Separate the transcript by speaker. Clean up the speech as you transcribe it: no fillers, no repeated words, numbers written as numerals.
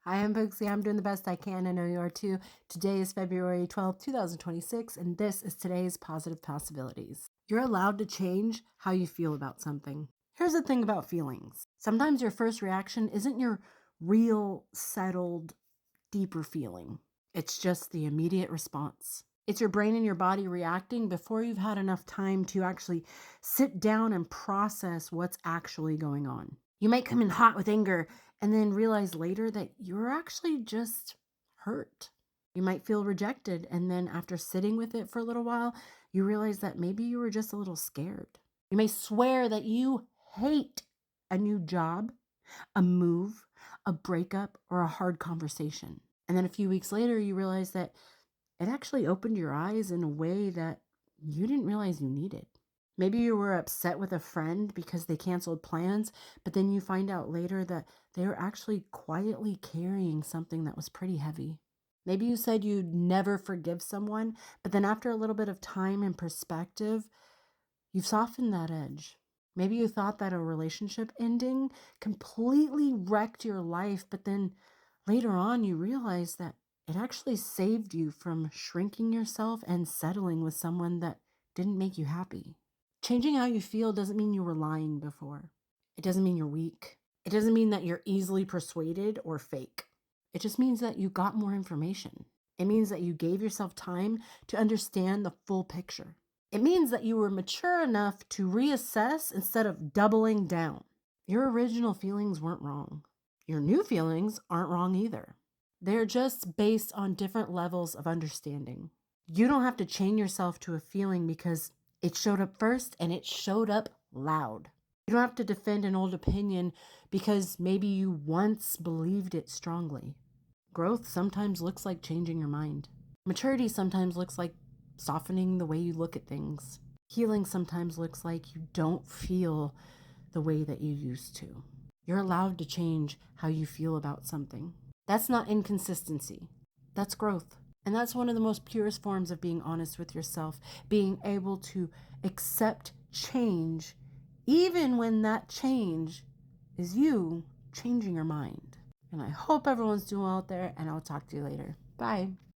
Speaker 1: Hi, I'm Booksy. I'm doing the best I can. I know you are too. Today is February 12th, 2026, and this is today's Positive Possibilities. You're allowed to change how you feel about something. Here's the thing about feelings. Sometimes your first reaction isn't your real, settled, deeper feeling. It's just the immediate response. It's your brain and your body reacting before you've had enough time to actually sit down and process what's actually going on. You might come in hot with anger and then realize later that you're actually just hurt. You might feel rejected, and then after sitting with it for a little while, you realize that maybe you were just a little scared. You may swear that you hate a new job, a move, a breakup, or a hard conversation. And then a few weeks later, you realize that it actually opened your eyes in a way that you didn't realize you needed. Maybe you were upset with a friend because they canceled plans, but then you find out later that they were actually quietly carrying something that was pretty heavy. Maybe you said you'd never forgive someone, but then after a little bit of time and perspective, you've softened that edge. Maybe you thought that a relationship ending completely wrecked your life, but then later on you realized that it actually saved you from shrinking yourself and settling with someone that didn't make you happy. Changing how you feel doesn't mean you were lying before. It doesn't mean you're weak. It doesn't mean that you're easily persuaded or fake. It just means that you got more information. It means that you gave yourself time to understand the full picture. It means that you were mature enough to reassess instead of doubling down. Your original feelings weren't wrong. Your new feelings aren't wrong either. They're just based on different levels of understanding. You don't have to chain yourself to a feeling because it showed up first and it showed up loud. You don't have to defend an old opinion because maybe you once believed it strongly. Growth sometimes looks like changing your mind. Maturity sometimes looks like softening the way you look at things. Healing sometimes looks like you don't feel the way that you used to. You're allowed to change how you feel about something. That's not inconsistency. That's growth. And that's one of the most purest forms of being honest with yourself, being able to accept change, even when that change is you changing your mind. And I hope everyone's doing well out there, and I'll talk to you later. Bye.